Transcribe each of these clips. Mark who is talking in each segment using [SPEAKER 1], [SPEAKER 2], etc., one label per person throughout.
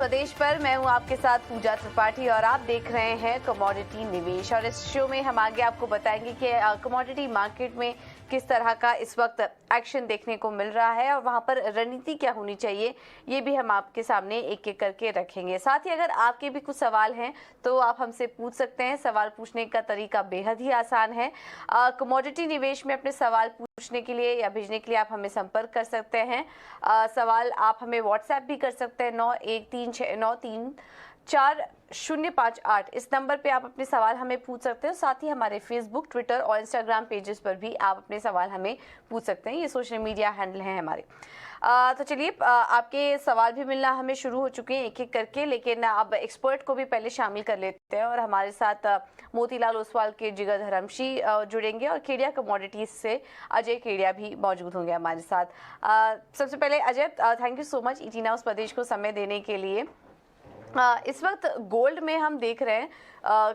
[SPEAKER 1] प्रदेश पर मैं हूं आपके साथ पूजा त्रिपाठी और आप देख रहे हैं कमोडिटी निवेश। और इस शो में हम आगे आपको बताएंगे कि कमोडिटी मार्केट में किस तरह का इस वक्त एक्शन देखने को मिल रहा है और वहां पर रणनीति क्या होनी चाहिए, ये भी हम आपके सामने एक एक करके रखेंगे। साथ ही अगर आपके भी कुछ सवाल हैं तो आप हमसे पूछ सकते हैं। सवाल पूछने का तरीका बेहद ही आसान है। कमोडिटी निवेश में अपने सवाल पूछने के लिए या भेजने के लिए आप हमें संपर्क कर सकते हैं। सवाल आप हमें व्हाट्सएप भी कर सकते हैं 9136934058 इस नंबर पे आप अपने सवाल हमें पूछ सकते हैं। साथ ही हमारे फेसबुक, ट्विटर और इंस्टाग्राम पेजेस पर भी आप अपने सवाल हमें पूछ सकते हैं। ये सोशल मीडिया हैंडल हैं हमारे। तो चलिए, आपके सवाल भी मिलना हमें शुरू हो चुके हैं एक एक करके, लेकिन अब एक्सपर्ट को भी पहले शामिल कर लेते हैं। और हमारे साथ मोतीलाल ओसवाल के जिगर धर्मशी जुड़ेंगे और केडिया कमोडिटीज से अजय केडिया भी मौजूद होंगे हमारे साथ। सबसे पहले Ajay, thank you so much ET Now प्रदेश को समय देने के लिए। इस वक्त गोल्ड में हम देख रहे हैं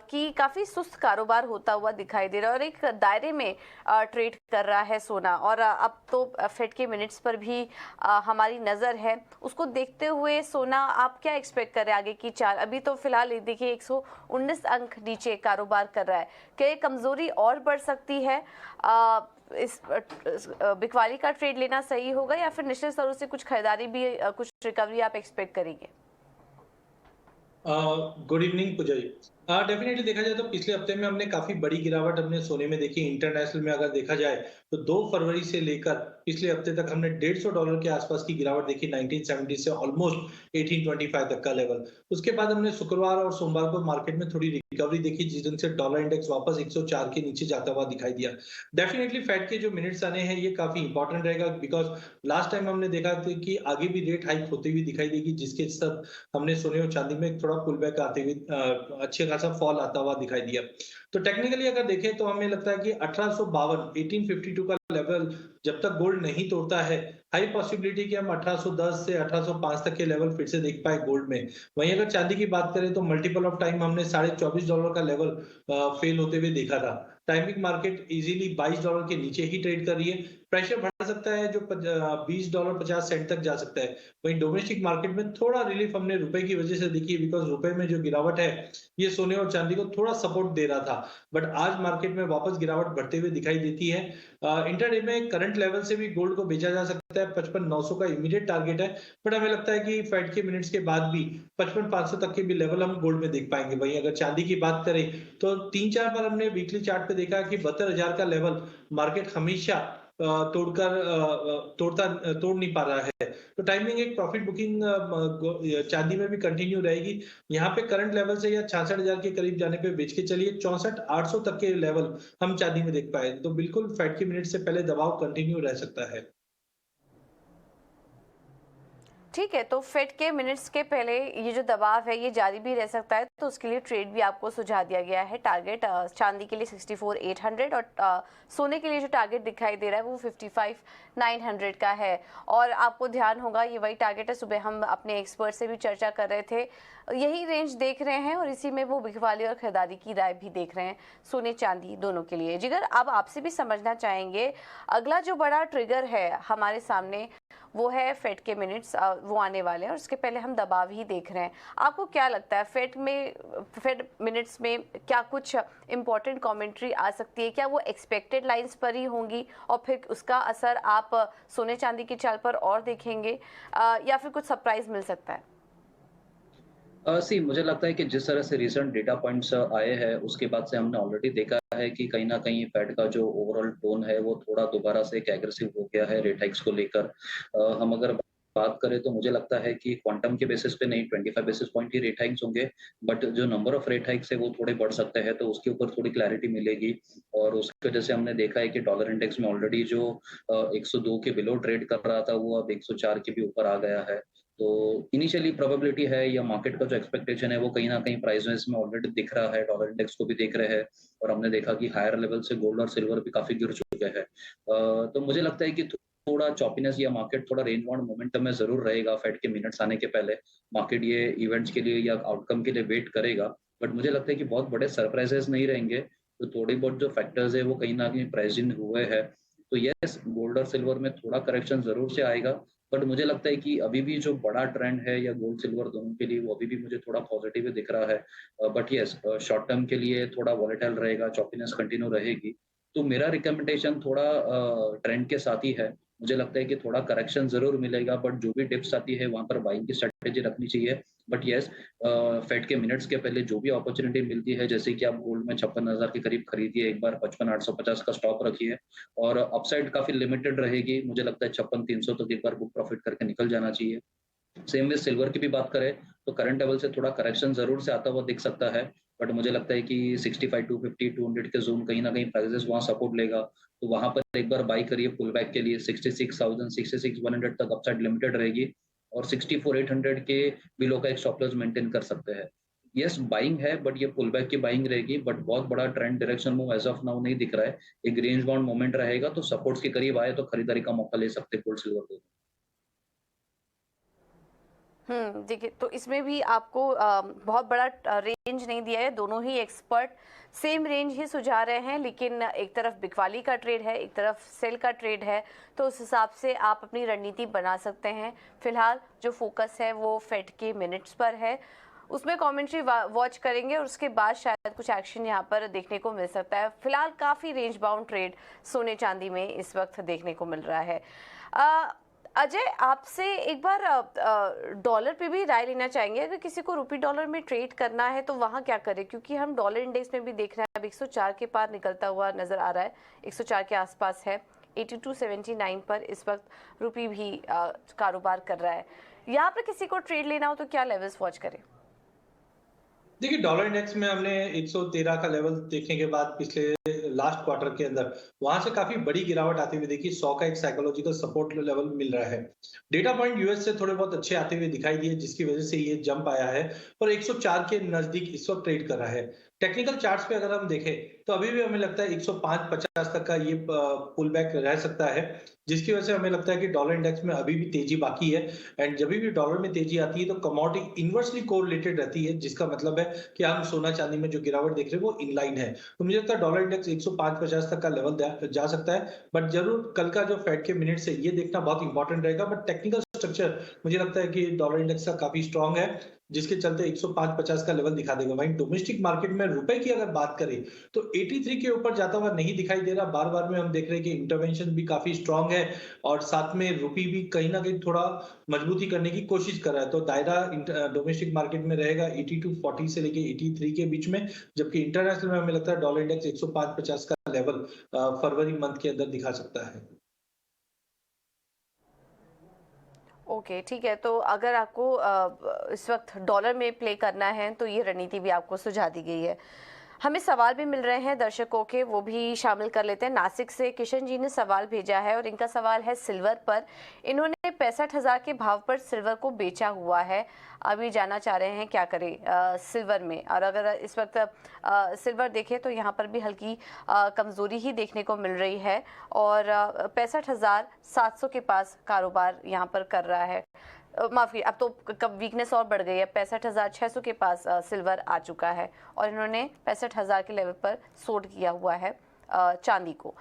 [SPEAKER 1] कि काफ़ी सुस्त कारोबार होता हुआ दिखाई दे रहा है और एक दायरे में ट्रेड कर रहा है सोना। और अब तो फेड के मिनट्स पर भी हमारी नज़र है। उसको देखते हुए सोना आप क्या एक्सपेक्ट कर रहे हैं आगे की चाल? अभी तो फिलहाल देखिए 119 अंक नीचे कारोबार कर रहा है। क्या ये कमज़ोरी और बढ़ सकती है? इस बिकवाली का ट्रेड लेना सही होगा या फिर निश्चित स्तरों से कुछ खरीदारी भी, कुछ रिकवरी आप एक्सपेक्ट करेंगे?
[SPEAKER 2] गुड इवनिंग पूजा जी। डेफिनेटली देखा जाए तो पिछले हफ्ते में हमने काफी बड़ी गिरावट अपने सोने में देखी। इंटरनेशनल में अगर देखा जाए तो 2 फरवरी से लेकर पिछले हफ्ते तक हमने $150 के आसपास की गिरावट देखी, 1970 से ऑलमोस्ट 1825 तक का लेवल। उसके बाद हमने शुक्रवार और सोमवार को मार्केट में थोड़ी रिकवरी देखी, जिस दिन से डॉलर इंडेक्स वापस 104 के नीचे जाता हुआ दिखाई दिया। डेफिनेटली फेड के जो मिनट्स आने हैं ये काफी इंपॉर्टेंट रहेगा, बिकॉज लास्ट टाइम हमने देखा था कि आगे भी रेट हाइक होती हुई दिखाई देगी, जिसके सब हमने सोने और चांदी में थोड़ा पुल बैक आते हुए अच्छे खासा फॉल आता हुआ दिखाई दिया। तो टेक्निकली अगर देखें तो हमें लगता है कि 1852 का लेवल जब तक गोल्ड नहीं तोड़ता है, हाई पॉसिबिलिटी कि हम 1810 से 1805 तक के लेवल फिर से देख पाए गोल्ड में। वहीं अगर चांदी की बात करें तो मल्टीपल ऑफ टाइम हमने $24.5 का लेवल फेल होते हुए देखा था। टाइमिंग मार्केट इजीली $22 के नीचे ही ट्रेड कर रही है। प्रेशर बढ़ सकता है जो $20.50 तक जा सकता है। वहीं डोमेस्टिक मार्केट में थोड़ा रिलीफ हमने रुपए की वजह से देखी, बिकॉज रुपए में जो गिरावट है ये सोने और चांदी को थोड़ा सपोर्ट दे रहा था, बट आज मार्केट में वापस गिरावट बढ़ते हुए दिखाई देती है। इंटरडे में करंट लेवल से भी गोल्ड को बेचा जा सकता है। 55,900 का इमीडिएट टारगेट है, बट हमें लगता है कि फेड के मिनट्स के बाद भी 55,500 तक के भी लेवल हम गोल्ड में देख पाएंगे। वहीं अगर चांदी की बात करें तो 3-4 बार हमने वीकली चार्ट पे देखा कि 72,000 का लेवल मार्केट हमेशा तोड़ नहीं पा रहा है। तो टाइमिंग एक प्रॉफिट बुकिंग चांदी में भी कंटिन्यू रहेगी। यहाँ पे करंट लेवल से या 66,000 के करीब जाने पे बेच के चलिए, 64,800 तक के लेवल हम चांदी में देख पाए तो बिल्कुल फेड के मिनट से पहले दबाव कंटिन्यू रह सकता है।
[SPEAKER 1] ठीक है, तो फेड के मिनट्स के पहले ये जो दबाव है ये जारी भी रह सकता है, तो उसके लिए ट्रेड भी आपको सुझा दिया गया है। टारगेट चांदी के लिए 64,800 और सोने के लिए जो टारगेट दिखाई दे रहा है वो 55,900 का है। और आपको ध्यान होगा ये वही टारगेट है, सुबह हम अपने एक्सपर्ट से भी चर्चा कर रहे थे, यही रेंज देख रहे हैं और इसी में वो बिकवाली और खरीदारी की राय भी देख रहे हैं सोने चांदी दोनों के लिए। जिगर, अब आपसे भी समझना चाहेंगे अगला जो बड़ा ट्रिगर है हमारे सामने वो है फेड के मिनट्स, वो आने वाले हैं और उसके पहले हम दबाव ही देख रहे हैं। आपको क्या लगता है फेड मिनट्स में क्या कुछ इंपॉर्टेंट कमेंट्री आ सकती है? क्या वो एक्सपेक्टेड लाइंस पर ही होंगी और फिर उसका असर आप सोने चांदी की चाल पर और देखेंगे, या फिर कुछ सरप्राइज मिल सकता है?
[SPEAKER 3] सी मुझे लगता है कि जिस तरह से रिसेंट डेटा पॉइंट्स आए हैं उसके बाद से हमने ऑलरेडी देखा है कि कहीं न कहीं फेड का जो ओवरऑल टोन है वो थोड़ा दोबारा से एक एग्रेसिव हो गया है रेट हाइक्स को लेकर। हम अगर बात करें तो मुझे लगता है कि क्वांटम के बेसिस पे नहीं 25 बेसिस पॉइंट ही रेट हाइक्स होंगे, बट जो नंबर ऑफ रेट हाइक्स है वो थोड़े बढ़ सकते हैं, तो उसके ऊपर थोड़ी क्लैरिटी मिलेगी। और उसकी वजह से हमने देखा है कि डॉलर इंडेक्स में ऑलरेडी जो 102 के बिलो ट्रेड कर रहा था वो अब 104 के भी ऊपर आ गया है। तो इनिशियली प्रोबेबिलिटी है या मार्केट का जो एक्सपेक्टेशन है वो कहीं न कहीं प्राइसेस में ऑलरेडी दिख रहा है, डॉलर इंडेक्स को भी देख रहे हैं और हमने देखा कि हायर लेवल से गोल्ड और सिल्वर भी काफ़ी गिर चुके हैं। तो मुझे लगता है कि थोड़ा चॉपीनेस या मार्केट थोड़ा रेंज बाउंड मोमेंटम में ज़रूर रहेगा फेड के मिनट्स आने के पहले। मार्केट ये इवेंट्स के लिए या आउटकम के लिए वेट करेगा, बट मुझे लगता है कि बहुत बड़े सरप्राइजेस नहीं रहेंगे। तो थोड़ी बहुत जो फैक्टर्स है वो कहीं न कहीं प्राइस्ड इन हुए हैं। तो येस, गोल्ड और सिल्वर में थोड़ा करेक्शन ज़रूर से आएगा, बट मुझे लगता है कि अभी भी जो बड़ा ट्रेंड है या गोल्ड सिल्वर दोनों के लिए, वो अभी भी मुझे थोड़ा पॉजिटिव ही दिख रहा है। बट येस, शॉर्ट टर्म के लिए थोड़ा वॉलेटाइल रहेगा, चॉपीनेस कंटिन्यू रहेगी। तो मेरा रिकमेंडेशन थोड़ा ट्रेंड के साथ ही है। मुझे लगता है कि थोड़ा करेक्शन ज़रूर मिलेगा, बट जो भी डिप्स आती है वहाँ पर बाइंग की स्ट्रैटेजी रखनी चाहिए। बट येस, फेड के मिनट्स के पहले जो भी अपॉर्च्युनिटी मिलती है, जैसे कि आप गोल्ड में 56,000 के करीब खरीदिए, एक बार 55,850 का स्टॉप रखिए और अपसाइड काफ़ी लिमिटेड रहेगी। मुझे लगता है 56,300 तक एक बार बुक प्रॉफिट करके निकल जाना चाहिए। सेम विथ सिल्वर की भी बात करें, तो करंट लेवल से थोड़ा करेक्शन ज़रूर से आता हुआ दिख सकता है। बट मुझे लगता है कि 65, 250, 200 के ज़ोन कहीं न कहीं प्राइसेज़ वहाँ सपोर्ट लेगा। तो वहाँ पर एक बार बाय करिए पुल बैक के लिए 66,000, 66,100 तक अपसाइड लिमिटेड रहेगी और 64,800 के बिलो का एक स्टॉप लॉस मेंटेन कर सकते हैं। येस, बाइंग है बट ये पुल बैक की बाइंग रहेगी, बट बहुत बड़ा trend direction move as of now नहीं दिख रहा है। एक रेंज बाउंड मोमेंट रहेगा, तो सपोर्ट्स के करीब आए तो खरीदारी का मौका ले सकते हैं गोल्ड सिल्वर को।
[SPEAKER 1] देखिए तो इसमें भी आपको बहुत बड़ा रेंज नहीं दिया है, दोनों ही एक्सपर्ट सेम रेंज ही सुझा रहे हैं, लेकिन एक तरफ बिकवाली का ट्रेड है, एक तरफ सेल का ट्रेड है, तो उस हिसाब से आप अपनी रणनीति बना सकते हैं। फिलहाल जो फोकस है वो फेड के मिनट्स पर है, उसमें कमेंट्री वॉच करेंगे और उसके बाद शायद कुछ एक्शन यहाँ पर देखने को मिल सकता है। फिलहाल काफ़ी रेंज बाउंड ट्रेड सोने चांदी में इस वक्त देखने को मिल रहा है। अजय, आपसे एक बार डॉलर पे भी राय लेना चाहेंगे। अगर किसी को रुपी डॉलर में ट्रेड करना है तो वहाँ क्या करें, क्योंकि हम डॉलर इंडेक्स में भी देख रहे हैं अब 104 के पार निकलता हुआ नजर आ रहा है, 104 के आसपास है, 82.79 पर इस वक्त रुपी भी कारोबार कर रहा है। यहाँ पर किसी को ट्रेड लेना हो तो क्या लेवल्स वॉच करें?
[SPEAKER 2] देखिए, डॉलर इंडेक्स में हमने 113 का लेवल देखने के बाद पिछले लास्ट क्वार्टर के अंदर वहां से काफी बड़ी गिरावट आती हुई देखी। 100 का एक साइकोलॉजिकल सपोर्ट लेवल मिल रहा है। डेटा पॉइंट यूएस से थोड़े बहुत अच्छे आते हुए दिखाई दिए, जिसकी वजह से ये जंप आया है और 104 के नजदीक इस वक्त ट्रेड कर रहा है। टेक्निकल चार्ट्स पे अगर हम देखें तो अभी भी हमें लगता है 105.50 तक का ये पुल बैक रह सकता है, जिसकी वजह से हमें लगता है कि डॉलर इंडेक्स में अभी भी तेजी बाकी है। एंड जब भी डॉलर में तेजी आती है तो कमोडिटी इनवर्सली कोरिलेटेड रहती है, जिसका मतलब है कि हम सोना चांदी में जो गिरावट देख रहे हैं वो इनलाइन है। तो मुझे लगता है डॉलर इंडेक्स 105.50 तक का लेवल जा सकता है। बट जरूर कल का जो फेड के मिनट है ये देखना बहुत इंपॉर्टेंट रहेगा। बट टेक्निकल स्ट्रक्चर मुझे लगता है कि डॉलर इंडेक्स का काफी स्ट्रांग है, जिसके चलते 105.50 का लेवल दिखा देगा। वहीं डोमेस्टिक मार्केट में रुपए की अगर बात करें तो 83 के ऊपर जाता हुआ नहीं दिखाई दे रहा। बार बार में हम देख रहे हैं कि इंटरवेंशन भी काफी स्ट्रांग है और साथ में रुपी भी कहीं ना कहीं थोड़ा मजबूती करने की कोशिश कर रहा है। तो दायरा डोमेस्टिक मार्केट में रहेगा 82.40 से लेके 83 के बीच में, जबकि इंटरनेशनल में हमें लगता है डॉलर इंडेक्स 105.50 का लेवल फरवरी मंथ के अंदर दिखा सकता है।
[SPEAKER 1] ओके, ठीक है। तो अगर आपको इस वक्त डॉलर में प्ले करना है तो ये रणनीति भी आपको सुझा दी गई है। हमें सवाल भी मिल रहे हैं दर्शकों के, वो भी शामिल कर लेते हैं। नासिक से किशन जी ने सवाल भेजा है और इनका सवाल है सिल्वर पर। इन्होंने 65,000 के भाव पर सिल्वर को बेचा हुआ है, अभी जानना चाह रहे हैं क्या करें सिल्वर में। और अगर इस वक्त सिल्वर देखें तो यहाँ पर भी हल्की कमज़ोरी ही देखने को मिल रही है और 65,700 के पास कारोबार यहाँ पर कर रहा है। माफी, अब तो कब वीकनेस और बढ़ गई है, 65,600 के पास सिल्वर आ चुका है और इन्होंने 65,000 के लेवल पर सोल्ड किया हुआ है चांदी को।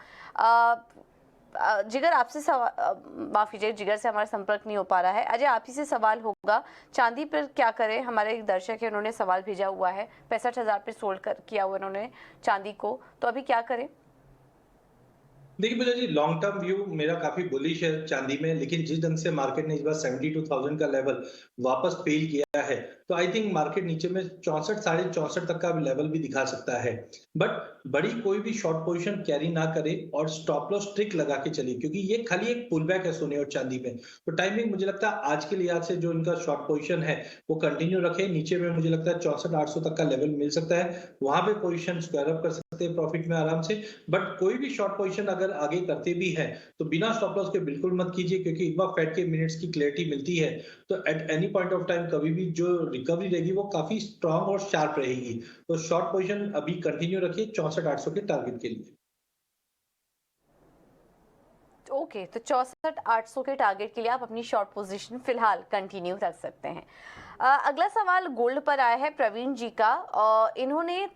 [SPEAKER 1] जिगर आपसे माफ कीजिए, जिगर से हमारा संपर्क नहीं हो पा रहा है। अजय, आप ही से सवाल होगा, चांदी पर क्या करें? हमारे एक दर्शक है, उन्होंने सवाल भेजा हुआ है, 65,000 पे सोल्ड किया हुआ उन्होंने चांदी को, तो अभी क्या करें?
[SPEAKER 2] देखिए भैया जी, लॉन्ग टर्म व्यू मेरा काफी बुलिश है चांदी में, लेकिन जिस ढंग से मार्केट ने इस बार 72,000 का लेवल वापस फेल किया है तो आई थिंक मार्केट नीचे में 64, 64.5 तक का लेवल भी दिखा सकता है। बट बड़ी कोई भी शॉर्ट पोजीशन कैरी ना करे और स्टॉप लॉस ट्रिक लगा के चलिए, क्योंकि ये खाली एक पुल बैक है सोने और चांदी में। तो टाइमिंग मुझे लगता है आज के लिहाज से जो इनका शॉर्ट पोजीशन है वो कंटिन्यू रखे। नीचे में मुझे लगता है 64,800 तक का लेवल मिल सकता है, वहां पे पोजीशन स्क्वायर अप कर सकते हैं प्रॉफिट में आराम से। बट कोई भी शॉर्ट पोजीशन अगर आगे करते भी है तो बिना स्टॉप लॉस के बिल्कुल मत कीजिए, क्योंकि एक बार फेड के मिनट्स की क्लैरिटी मिलती है तो at any point of time कभी भी जो रिकवरी रहेगी वो काफी स्ट्रांग और शार्प रहेगी। तो शॉर्ट पोजीशन अभी कंटिन्यू रखिए 64,800 के टारगेट के लिए।
[SPEAKER 1] ओके, तो 64,800 के टारगेट के लिए आप अपनी शॉर्ट पोजीशन फिलहाल कंटिन्यू रख सकते हैं। अगला सवाल गोल्ड पर आया है प्रवीण जी का। इन्होंने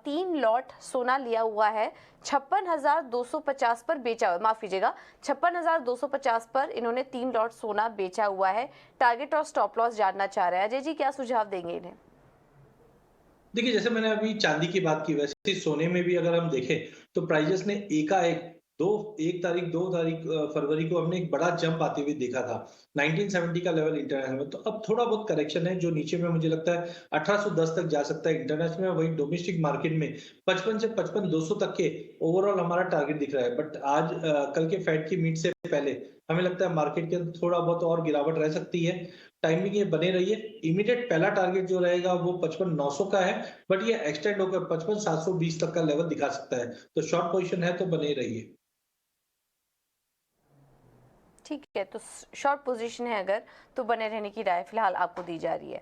[SPEAKER 1] 3 लॉट सोना लिया हुआ है, 56,250 पर बेचा हुआ, माफ कीजिएगा 56,250 पर इन्होंने 3 लॉट सोना बेचा हुआ है। टारगेट और स्टॉप लॉस जानना चाह रहे हैं। अजय जी क्या सुझाव देंगे इन्हें?
[SPEAKER 2] देखिए, जैसे मैंने अभी चांदी की बात की, वैसे ही सोने में भी अगर हम देखें तो प्राइजेस ने एकाएक 2 तारीख फरवरी को हमने एक बड़ा जंप आते हुए देखा था 1970 का लेवल इंटरनेशनल में। तो अब थोड़ा बहुत करेक्शन है जो नीचे में मुझे लगता है 1810 तक जा सकता है इंटरनेशनल में। वही डोमेस्टिक मार्केट में 55 से 55,200 तक के ओवरऑल हमारा टारगेट दिख रहा है। बट आज कल के फेड की मीट से पहले हमें लगता है मार्केट के अंदर थोड़ा बहुत और गिरावट रह सकती है। टाइमिंग ये बने रही है। इमीडिएट पहला टारगेट जो रहेगा वो 55,900 का है, बट ये एक्सटेंड होकर 55,720 तक का लेवल दिखा सकता है। तो शॉर्ट पोजीशन है तो बने रहिए।
[SPEAKER 1] ठीक है, तो शॉर्ट पोजीशन है अगर, तो बने रहने की राय फिलहाल आपको दी जा रही है।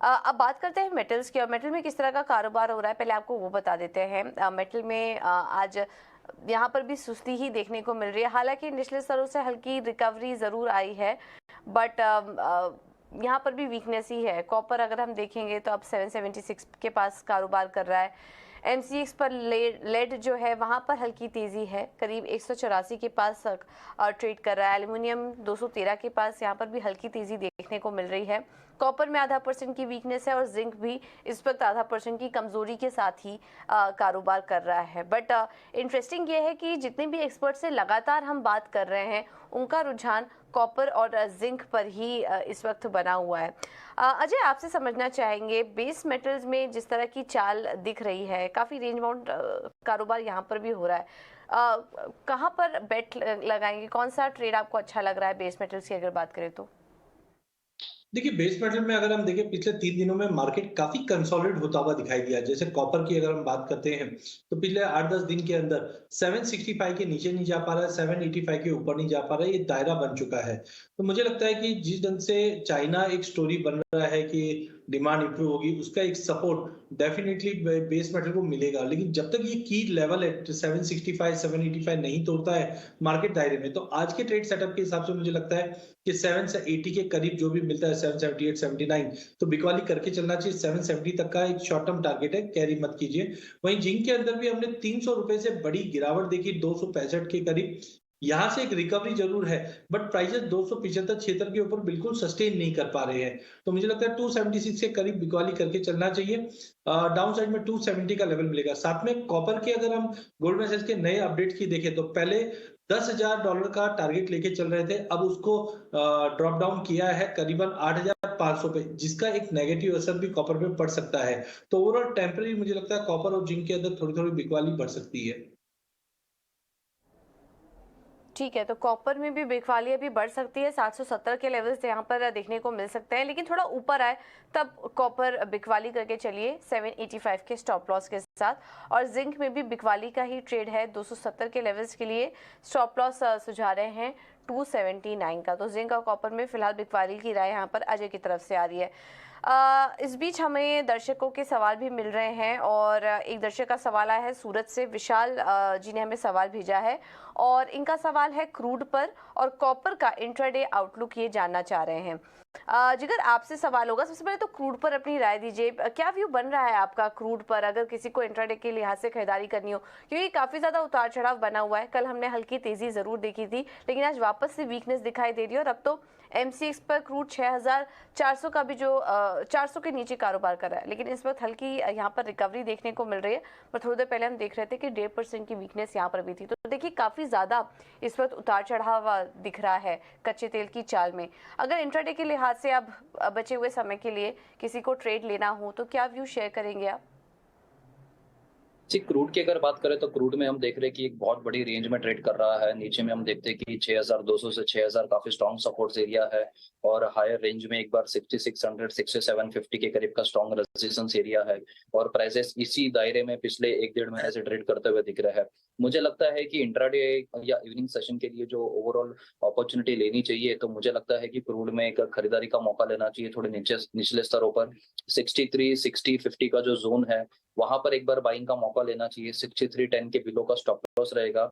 [SPEAKER 1] अब बात करते हैं मेटल्स की, और मेटल में किस तरह का कारोबार हो रहा है पहले आपको वो बता देते हैं। मेटल में आज यहाँ पर भी सुस्ती ही देखने को मिल रही है। हालांकि निचले स्तरों से हल्की रिकवरी ज़रूर आई है, बट यहाँ पर भी वीकनेस ही है। कॉपर अगर हम देखेंगे तो अब 776 के पास कारोबार कर रहा है। एमसीएक्स पर लेड जो है वहाँ पर हल्की तेज़ी है, करीब 184 के पास ट्रेड कर रहा है। एल्युमिनियम 213 के पास यहाँ पर भी हल्की तेज़ी देखने को मिल रही है। कॉपर में ½ % की वीकनेस है और जिंक भी इस वक्त ½% की कमजोरी के साथ ही कारोबार कर रहा है। बट इंटरेस्टिंग ये है कि जितने भी एक्सपर्ट से लगातार हम बात कर रहे हैं उनका रुझान कॉपर और जिंक पर ही इस वक्त बना हुआ है। अजय आपसे समझना चाहेंगे, बेस मेटल्स में जिस तरह की चाल दिख रही है, काफ़ी रेंज बाउंड कारोबार यहाँ पर भी हो रहा है। कहाँ पर बेट लगाएंगे, कौन सा ट्रेड आपको अच्छा लग रहा है बेस मेटल्स की अगर बात करें तो?
[SPEAKER 2] देखिए, बेस मेटल में अगर हम देखें पिछले 3 दिनों में मार्केट काफी कंसोलिडेट होता हुआ दिखाई दिया। जैसे कॉपर की अगर हम बात करते हैं तो पिछले 8-10 दिन के अंदर 765 के नीचे नहीं जा पा रहा है, 785 के ऊपर नहीं जा पा रहा है। ये दायरा बन चुका है। तो मुझे लगता है कि जिस ढंग से चाइना एक स्टोरी बन रहा है कि डिमांड इंप्रूव होगी, उसका एक सपोर्ट डेफिनेटली बेस मेटल को मिलेगा। लेकिन जब तक ये की लेवल है 765 785 नहीं तोड़ता है मार्केट दायरे में, तो आज के ट्रेड सेटअप के हिसाब से मुझे लगता है कि 7 से 80 के करीब जो भी मिलता है, 778 79, तो बिकवाली करके चलना चाहिए। 770 तक का एक शॉर्ट टर्म टारगेट है, कैरी मत कीजिए। वहीं जिंक के अंदर भी हमने 300 रुपए से बड़ी गिरावट देखी 265 के करीब। यहां से एक रिकवरी जरूर है, बट प्राइसेस 275 के ऊपर बिल्कुल सस्टेन नहीं कर पा रहे हैं। तो मुझे लगता है 276 के करीब बिकवाली करके चलना चाहिए। डाउन साइड में 270 का लेवल मिलेगा। साथ में कॉपर के अगर हम गोल्डमैन सैच्स के नए अपडेट की देखें तो पहले $10,000 का टारगेट लेके चल रहे थे, अब उसको ड्रॉप डाउन किया है करीबन 8,500 पे, जिसका एक नेगेटिव असर भी कॉपर पे पड़ सकता है। तो ओवरऑल टेम्पररी मुझे लगता है कॉपर और जिंक के अंदर थोड़ी थोड़ी बिकवाली बढ़ सकती है।
[SPEAKER 1] ठीक है, तो कॉपर में भी बिकवाली अभी बढ़ सकती है। 770 के लेवल्स यहाँ पर देखने को मिल सकते हैं, लेकिन थोड़ा ऊपर आए तब कॉपर बिकवाली करके चलिए 785 के स्टॉप लॉस के साथ। और जिंक में भी बिकवाली का ही ट्रेड है, 270 के लेवल्स के लिए स्टॉप लॉस सुझा रहे हैं 279 का। तो जिंक और कॉपर में फिलहाल बिकवाली की राय यहाँ पर अजय की तरफ से आ रही है। इस बीच हमें दर्शकों के सवाल भी मिल रहे हैं, और एक दर्शक का सवाल आया है सूरत से, विशाल जी ने हमें सवाल भेजा है, और इनका सवाल है क्रूड पर और कॉपर का इंट्राडे आउटलुक ये जानना चाह रहे हैं। जिगर आपसे सवाल होगा, सबसे पहले तो क्रूड पर अपनी राय दीजिए। क्या व्यू बन रहा है आपका क्रूड पर, अगर किसी को इंट्राडे के लिहाज से खरीदारी करनी हो, क्योंकि काफी ज्यादा उतार चढ़ाव बना हुआ है। कल हमने हल्की तेजी जरूर देखी थी, लेकिन आज वापस से वीकनेस दिखाई दे रही है, और अब तो एमसीएक्स पर क्रूड 6,400 का भी जो 400 के नीचे कारोबार कर रहा है, लेकिन इस वक्त हल्की यहाँ पर रिकवरी देखने को मिल रही है। पर थोड़ी देर पहले हम देख रहे थे कि 1.5% की वीकनेस यहाँ पर भी थी। तो देखिए काफी ज्यादा इस वक्त उतार चढ़ाव दिख रहा है कच्चे तेल की चाल में। अगर इंट्राडे के लिहाज से अब बचे हुए समय के लिए किसी को ट्रेड लेना हो तो क्या व्यू शेयर करेंगे आप?
[SPEAKER 3] जी, क्रूड की अगर बात करें तो क्रूड में हम देख रहे हैं कि एक बहुत बड़ी रेंज में ट्रेड कर रहा है। नीचे में हम देखते हैं कि 6,200 से 6,000 काफी स्ट्रॉन्ग सपोर्ट एरिया है, और हायर रेंज में एक बार 6,600 6,750 के करीब का स्ट्रॉन्ग रेजिस्टेंस एरिया है। और प्राइसेस इसी दायरे में पिछले 1-1.5 महीने से ट्रेड करते हुए दिख रहा है। मुझे लगता है कि इंट्राडे या इवनिंग सेशन के लिए जो ओवरऑल अपॉर्चुनिटी लेनी चाहिए, तो मुझे लगता है कि क्रूड में एक खरीदारी का मौका लेना चाहिए थोड़े निचले स्तरों पर। 63, 60, 50 का जो जोन है वहां पर एक बार बाइंग का मौका लेना चाहिए। 63.10 के बिलो का स्टॉप लॉस रहेगा।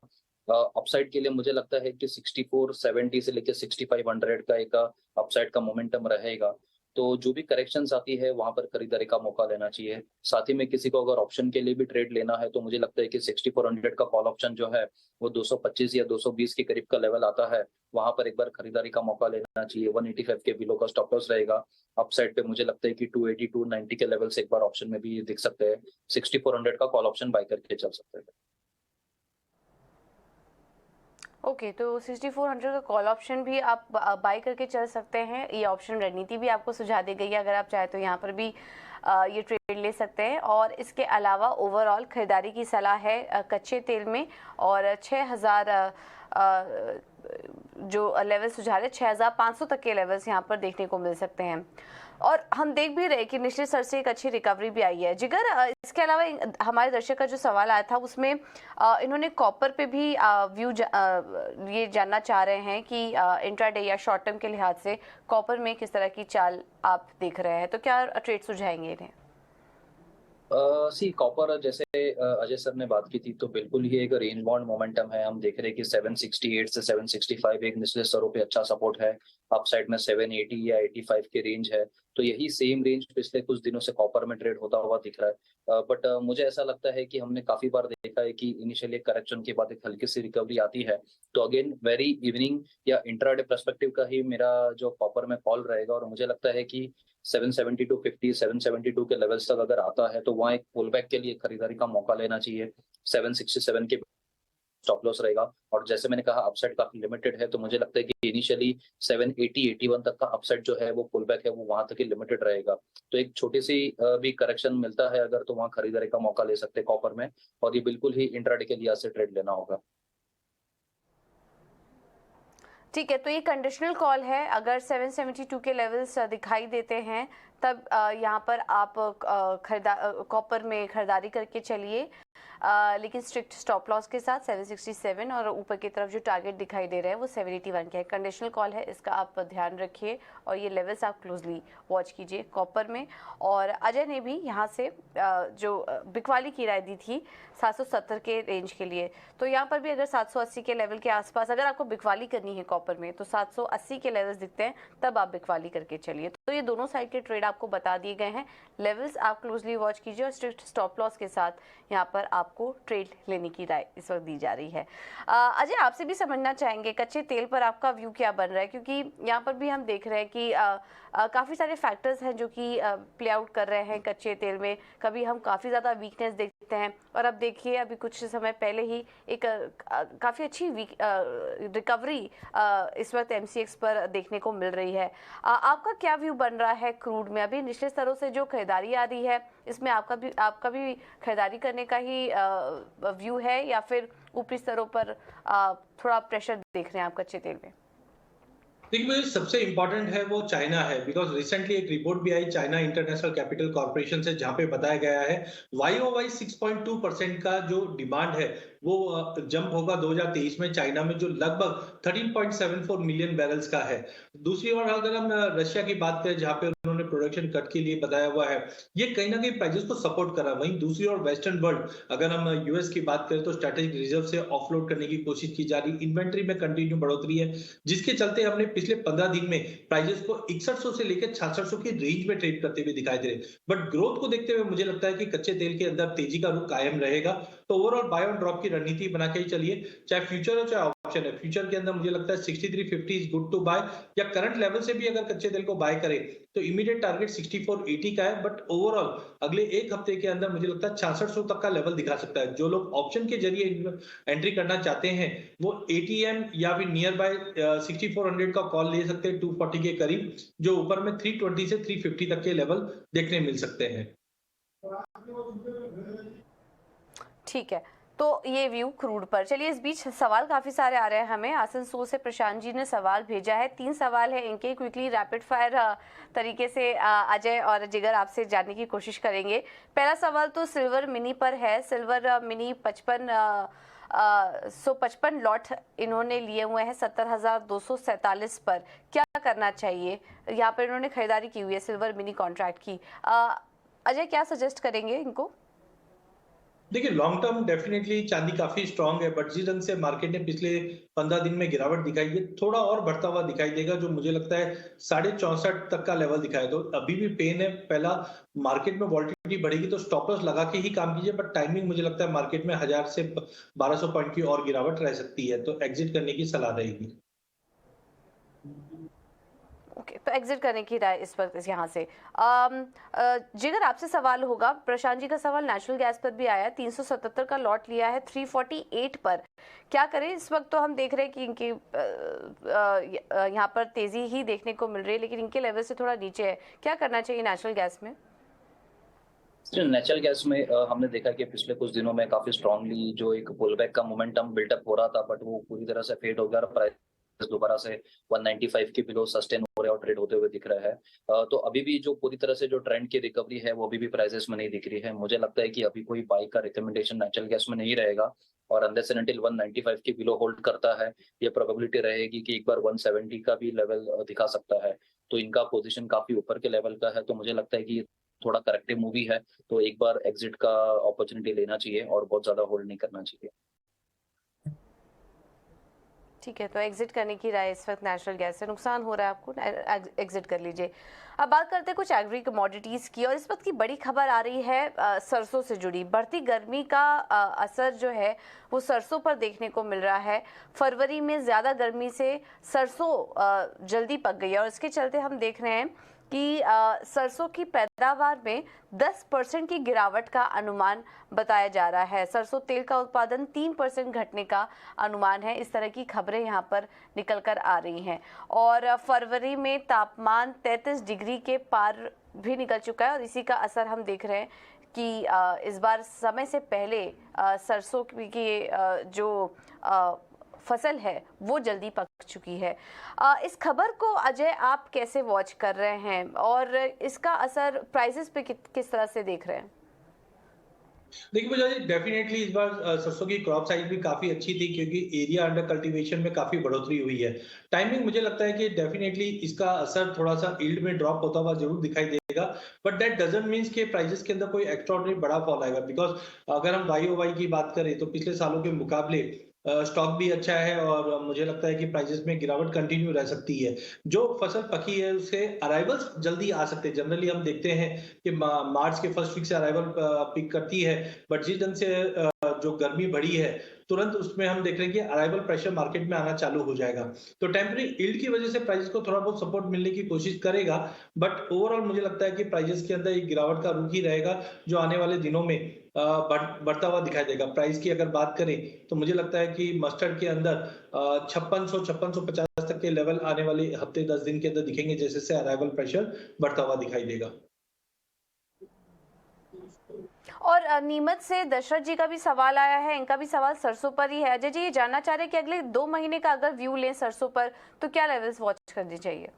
[SPEAKER 3] अपसाइड के लिए मुझे लगता है कि 6470 से लेकर 6500 का एक अपसाइड का मोमेंटम रहेगा। तो जो भी करेक्शंस आती है वहां पर खरीदारी का मौका लेना चाहिए। साथ ही में किसी को अगर ऑप्शन के लिए भी ट्रेड लेना है तो मुझे लगता है कि 6400 का कॉल ऑप्शन जो है वो 225 या 220 के करीब का लेवल आता है, वहां पर एक बार खरीदारी का मौका लेना चाहिए। 185 के बिलो का स्टॉप लॉस रहेगा। अपसाइड पे मुझे लगता है कि 280 290 के लेवल से एक बार ऑप्शन में भी दिख सकते हैं। 6400 का कॉल ऑप्शन बाय करके चल सकते हैं।
[SPEAKER 1] ओके, तो 6400 का कॉल ऑप्शन भी आप बाय करके चल सकते हैं। ये ऑप्शन रणनीति भी आपको सुझा दी गई है, अगर आप चाहे तो यहाँ पर भी ये ट्रेड ले सकते हैं। और इसके अलावा ओवरऑल खरीदारी की सलाह है कच्चे तेल में, और 6000 जो लेवल सुझा रहे 6500 तक के लेवल्स यहाँ पर देखने को मिल सकते हैं। और हम देख भी रहे कि निचले स्तर से एक अच्छी रिकवरी भी आई है। जिगर, इसके अलावा हमारे दर्शक का जो सवाल आया था उसमें इन्होंने कॉपर पे भी व्यू ये जानना चाह रहे हैं कि इंट्राडे या शॉर्ट टर्म के लिहाज से कॉपर में किस तरह की चाल आप देख रहे हैं, तो क्या ट्रेड सुझाएंगे इन्हें?
[SPEAKER 3] सी कॉपर जैसे अजय सर ने बात की थी, तो बिल्कुल ही एक रेंज बाउंड मोमेंटम है। हम देख रहे हैं कि 768 से 765 एक निचले स्तरों पे अच्छा सपोर्ट है। अपसाइड में 780 या 85 के रेंज है। तो यही सेम रेंज पिछले कुछ दिनों से कॉपर में ट्रेड होता हुआ दिख रहा है। बट मुझे ऐसा लगता है कि हमने काफी बार देखा है कि इनिशियली करेक्शन के बाद एक हल्की सी रिकवरी आती है। तो अगेन वेरी इवनिंग या इंट्राडे पर्सपेक्टिव का ही मेरा जो कॉपर में कॉल रहेगा, और मुझे लगता है कि 770 टू 50 772 के लेवल्स तक अगर आता है तो वहाँ एक पुल बैक के लिए खरीदारी का मौका लेना चाहिए। 767 के स्टॉप लॉस रहेगा। और जैसे मैंने कहा अपसाइड काफी लिमिटेड है, तो मुझे लगता है कि इनिशियली 780 81 तक का अपसाइड जो है वो पुल बैक है वो वहां तक ही लिमिटेड रहेगा। तो एक छोटी सी भी करेक्शन मिलता है अगर, तो वहां खरीदारी का मौका ले सकते हैं कॉपर में। और ये बिल्कुल ही इंट्राडे के लिहाज से ट्रेड लेना होगा।
[SPEAKER 1] ठीक है, तो ये कंडीशनल कॉल है। अगर 772 के लेवल्स दिखाई देते हैं तब यहाँ पर आप कॉपर में खरीदारी करके चलिए, लेकिन स्ट्रिक्ट स्टॉप लॉस के साथ 767, और ऊपर की तरफ जो टारगेट दिखाई दे रहे हैं वो 781 के है। कंडीशनल कॉल है, इसका आप ध्यान रखिए और ये लेवल्स आप क्लोजली वॉच कीजिए कॉपर में। और अजय ने भी यहाँ से जो बिकवाली की राय दी थी 770 के रेंज के लिए, तो यहाँ पर भी अगर 780 के लेवल के आसपास अगर आपको बिकवाली करनी है कॉपर में तो 780 के लेवल्स दिखते हैं तब आप बिकवाली करके चलिए। तो ये दोनों साइड के ट्रेड आपको बता दिए गए हैं। लेवल्स आप क्लोजली वॉच कीजिए और स्ट्रिक्ट स्टॉप लॉस के साथ यहाँ पर आपको ट्रेड लेने की राय इस वक्त दी जा रही है। अजय, आपसे भी समझना चाहेंगे कच्चे तेल पर आपका व्यू क्या बन रहा है, क्योंकि यहाँ पर भी हम देख रहे हैं कि काफ़ी सारे फैक्टर्स हैं जो कि प्ले आउट कर रहे हैं कच्चे तेल में। कभी हम काफ़ी ज़्यादा वीकनेस देखते हैं, और अब देखिए अभी कुछ समय पहले ही एक काफ़ी अच्छी रिकवरी इस वक्त MCX पर देखने को मिल रही है। आपका क्या व्यू बन रहा है क्रूड में? अभी निचले स्तरों से जो खरीदारी आ रही है इसमें आपका भी खरीदारी करने का ही व्यू है, या फिर ऊपरी स्तरों पर थोड़ा प्रेशर देख रहे हैं आप कच्चे तेल में?
[SPEAKER 2] देखिए, मुझे सबसे इम्पोर्टेंट है वो चाइना है, बिकॉज रिसेंटली एक रिपोर्ट भी आई चाइना इंटरनेशनल कैपिटल कॉर्पोरेशन से, जहां पे बताया गया है YOY 6.2% का जो डिमांड है वो जंप होगा 2023 में चाइना में, जो लगभग 13.74 मिलियन बैरल्स का है। दूसरी ओर अगर हम रशिया की बात करें, जहां पे उन्होंने प्रोडक्शन कट के लिए बताया हुआ है, ये कहीं ना कहीं प्राइसेस को सपोर्ट कर रहा है। वहीं दूसरी ओर वेस्टर्न वर्ल्ड, अगर हम यूएस की बात करें तो स्ट्रेटेजिक रिजर्व से ऑफलोड करने की कोशिश की जा रही, इन्वेंट्री में कंटिन्यू बढ़ोतरी है, जिसके चलते हमने पिछले 15 दिन में प्राइसेस को 6100 से लेकर 6600 की रेंज में ट्रेड करते हुए दिखाई दे रहे। बट ग्रोथ को देखते हुए मुझे लगता है कि कच्चे तेल के अंदर तेजी का रुख कायम रहेगा। तो ओवरऑल बाय ऑन ड्रॉप की रणनीति बना के ही चलिए, चाहे फ्यूचर हो चाहे ऑप्शन है। फ्यूचर के अंदर मुझे लगता है 6350 इज गुड टू बाय, या करंट लेवल से भी अगर कच्चे तेल को बाय करें तो इमीडिएट टारगेट 6480 का है। बट ओवरऑल अगले एक हफ्ते के अंदर मुझे लगता है 6600 तक का लेवल दिखा सकता है। जो लोग ऑप्शन के जरिए एंट्री करना चाहते हैं वो ATM या फिर नियर बाय 6400 का कॉल ले सकते हैं 240 के करीब, जो ऊपर में 320 से 350 तक के लेवल देखने मिल सकते हैं।
[SPEAKER 1] ठीक है, तो ये व्यू क्रूड पर। चलिए, इस बीच सवाल काफ़ी सारे आ रहे हैं हमें। आसनसोल से प्रशांत जी ने सवाल भेजा है, 3 सवाल है इनके, क्विकली रैपिड फायर तरीके से अजय और जिगर आपसे जानने की कोशिश करेंगे। पहला सवाल तो सिल्वर मिनी पर है। सिल्वर मिनी 55 लॉट इन्होंने लिए हुए हैं 70,247 पर। क्या करना चाहिए? यहाँ पर इन्होंने खरीदारी की हुई है सिल्वर मिनी कॉन्ट्रैक्ट की। अजय, क्या सजेस्ट करेंगे इनको?
[SPEAKER 2] देखिए लॉन्ग टर्म डेफिनेटली चांदी काफी स्ट्रांग है, बट जिस ढंग से मार्केट ने पिछले 15 दिन में गिरावट दिखाई है, थोड़ा और बढ़ता हुआ दिखाई देगा, जो मुझे लगता है 64.5 तक का लेवल दिखाए। तो अभी भी पेन है। पहला मार्केट में वॉल्टिलिटी बढ़ेगी तो स्टॉप लॉस लगा के ही काम कीजिए, बट टाइमिंग मुझे लगता है मार्केट में 1000 से 1200 पॉइंट की और गिरावट रह सकती है, तो एग्जिट करने की सलाह रहेगी।
[SPEAKER 1] ओके, तो एग्जिट करने की राय इस वक्त इस यहाँ से। जिगर आपसे सवाल होगा, प्रशांत जी का सवाल नेचुरल गैस पर भी आया, 377 का लॉट लिया है 348 पर, क्या करें इस वक्त? तो हम देख रहे हैं कि इनकी यहाँ पर तेजी ही देखने को मिल रही है, लेकिन इनके लेवल से थोड़ा नीचे है, क्या करना चाहिए नेचुरल गैस में?
[SPEAKER 3] नेचुरल गैस में हमने देखा कि पिछले कुछ दिनों में काफी स्ट्रांगली जो एक पुलबैक का मोमेंटम बिल्टअप हो रहा था, बट वो पूरी तरह से फेड हो गया और प्राइस दोबारा से 195 के बिलो सस्टेन हो रहा है और ट्रेड होते हुए दिख रहा है। तो अभी भी जो पूरी तरह से जो ट्रेंड की रिकवरी है वो अभी भी प्राइसेस में नहीं दिख रही है। मुझे लगता है कि अभी कोई बाई का रिकमेंडेशन नेचुरल गैस में नहीं रहेगा, और अनलेस एंड अनटिल 195 के बिलो होल्ड करता है, ये प्रोबेबिलिटी रहेगी कि एक बार 170 का भी लेवल दिखा सकता है। तो इनका पोजीशन काफी ऊपर के लेवल का है, तो मुझे लगता है कि थोड़ा करेक्टिव मूवी है, तो एक बार एग्जिट का अपॉर्चुनिटी लेना चाहिए और बहुत ज्यादा होल्ड नहीं करना चाहिए।
[SPEAKER 1] ठीक है, तो एग्जिट करने की राय इस वक्त नेचुरल गैस से। नुकसान हो रहा है आपको, एग्जिट कर लीजिए। अब बात करते हैं कुछ एग्री कमोडिटीज़ की, और इस वक्त की बड़ी खबर आ रही है सरसों से जुड़ी। बढ़ती गर्मी का असर जो है वो सरसों पर देखने को मिल रहा है। फरवरी में ज़्यादा गर्मी से सरसों जल्दी पक गई है, और इसके चलते हम देख रहे हैं कि सरसों की पैदावार में 10% की गिरावट का अनुमान बताया जा रहा है। सरसों तेल का उत्पादन 3% घटने का अनुमान है। इस तरह की खबरें यहाँ पर निकल कर आ रही हैं, और फरवरी में तापमान 33 डिग्री के पार भी निकल चुका है, और इसी का असर हम देख रहे हैं कि इस बार समय से पहले सरसों की जो फसल है वो जल्दी पक चुकी है। इस खबर को अजय आप कैसे वॉच कर रहे हैं, और इसका असर प्राइसेस पे किस तरह से देख रहे हैं?
[SPEAKER 2] देखिए मुझे डेफिनेटली इस बार सरसों की क्रॉप साइज भी काफी अच्छी थी, क्योंकि एरिया अंडर कल्टीवेशन में काफी बढ़ोतरी हुई है। टाइमिंग मुझे लगता है कि डेफिनेटली इसका असर थोड़ा सा यील्ड में ड्रॉप होता हुआ जरूर दिखाई देगा, बट दैट डजंट मींस कि प्राइसेस के अंदर कोई एक्स्ट्राऑर्डिनरी बड़ा फॉल आएगा। बिकॉज अगर हम वाई की बात करें तो पिछले सालों के मुकाबले स्टॉक भी अच्छा है, और मुझे लगता है कि प्राइसेस में गिरावट कंटिन्यू रह सकती है। जो फसल पकी है उससे अराइवल्स जल्दी आ सकते हैं। जनरली हम देखते हैं कि मार्च के फर्स्ट वीक से अराइवल पिक करती है, बट जिस ढंग से जो गर्मी बढ़ी है तुरंत उसमें हम देख रहे हैं कि अराइवल प्रेशर मार्केट में आना चालू हो जाएगा। तो टेम्पररी यील्ड की वजह से प्राइस को थोड़ा बहुत सपोर्ट मिलने की कोशिश करेगा, बट ओवरऑल मुझे लगता है कि प्राइसेस के अंदर एक गिरावट का रुख ही रहेगा, जो आने वाले दिनों में बढ़ता हुआ दिखाई देगा। प्राइस की अगर बात करें तो मुझे लगता है कि मस्टर्ड के अंदर 5650 तक के लेवल आने वाले हफ्ते 10 दिन के अंदर दिखेंगे, जैसे से अराइवल प्रेशर बढ़ता हुआ दिखाई देगा।
[SPEAKER 1] और नीमच से दशरथ जी का भी सवाल आया है, इनका भी सवाल सरसों पर ही है। अजय जी ये जानना चाह रहे हैं कि अगले 2 महीने का अगर व्यू लें सरसों पर तो क्या लेवल्स वॉच करनी चाहिए?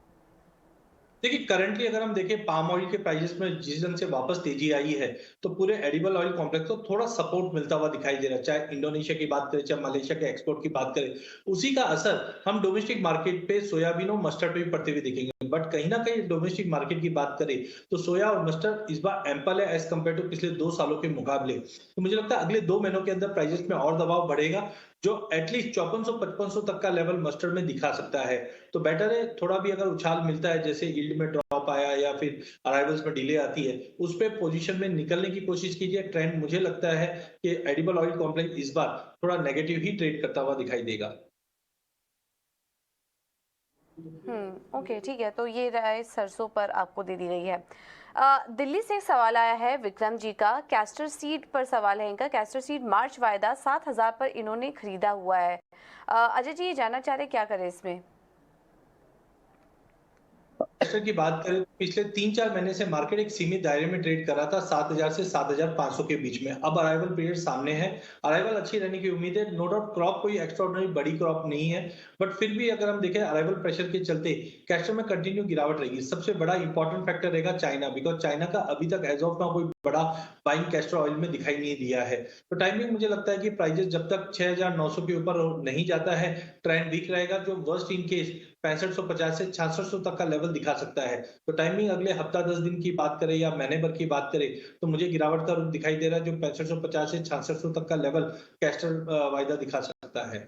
[SPEAKER 2] देखिए करंटली अगर हम देखें पाम ऑयल के प्राइसेस में जिस ढंग से वापस तेजी आई है, तो पूरे एडिबल ऑयल कॉम्प्लेक्स को थोड़ा सपोर्ट मिलता हुआ दिखाई दे रहा है। चाहे इंडोनेशिया की बात करें, चाहे मलेशिया के एक्सपोर्ट की बात करें, उसी का असर हम डोमेस्टिक मार्केट पे सोयाबीन और मस्टर्ड पे भी पड़ते हुए दिखेंगे। बट कहीं ना कहीं डोमेस्टिक मार्केट की बात करें तो सोया और मस्टर्ड इस बार एम्पल है एज कम्पेयर टू पिछले 2 सालों के मुकाबले। तो मुझे लगता है अगले 2 महीनों के अंदर प्राइसेस में और दबाव बढ़ेगा, जो एटलीस्ट 5400-5500 तक का लेवल मस्टर्ड में दिखा सकता है। तो बेटर है थोड़ा भी अगर उछाल मिलता है, जैसे यील्ड में ड्रॉप आया या फिर अराइवल्स में डिले आती है, उस पे पोजीशन में निकलने की कोशिश कीजिए। ट्रेंड मुझे लगता है कि एडिबल ऑयल कॉम्प्लेक्स इस बार थोड़ा नेगेटिव ही ट्रेड करता हुआ दिखाई देगा।
[SPEAKER 1] ओके, ठीक है, तो ये राय सरसों पर आपको दे दी गई है। दिल्ली से एक सवाल आया है विक्रम जी का, कैस्टर सीड पर सवाल है इनका। कैस्टर सीड मार्च वायदा 7000 पर इन्होंने खरीदा हुआ है। अजय जी ये जानना चाह रहे क्या करें इसमें?
[SPEAKER 2] कैस्टर की बात करें तो पिछले 3-4 महीने से मार्केट एक सीमित दायरे में ट्रेड कर रहा था 7000 से 7500 के बीच में। अब अराइवल पीरियड सामने है, अराइवल अच्छी रहने की उम्मीद है। नो डाउट क्रॉप कोई एक्स्ट्राऑर्डिनरी बड़ी क्रॉप नहीं है, बट फिर भी अगर हम देखें अराइवल प्रेशर के चलते कैस्टर में कंटिन्यू गिरावट रहेगी। सबसे बड़ा इंपॉर्टेंट फैक्टर रहेगा चाइना, बिकॉज चाइना का अभी तक एज ऑफ नाउ कोई बड़ा बाइंग कैस्टर ऑयल में दिखाई नहीं दिया है। तो टाइमिंग मुझे लगता है कि प्राइजेस जब तक 6900 के ऊपर नहीं जाता है ट्रेंड वीक रहेगा। जो वर्स्ट इन केस 6550 से 6600 तक का लेवल दिखा सकता है। तो टाइमिंग अगले हफ्ता 10 दिन की बात करें या महीने भर की बात करें तो मुझे गिरावट का रुख दिखाई दे रहा है, जो 6550 से 6600 तक का लेवल कैस्टर वायदा दिखा सकता है।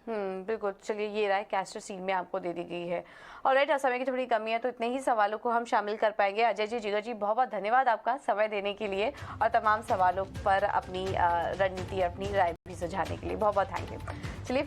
[SPEAKER 1] बिल्कुल। चलिए, ये राय कैस्टर सीड में आपको दे दी गई है। ऑलराइट, समय की थोड़ी कमी है तो इतने ही सवालों को हम शामिल कर पाएंगे। अजय जी, जिगर जी, बहुत बहुत धन्यवाद आपका समय देने के लिए और तमाम सवालों पर अपनी रणनीति, अपनी राय भी सुझाने के लिए। बहुत बहुत थैंक यू।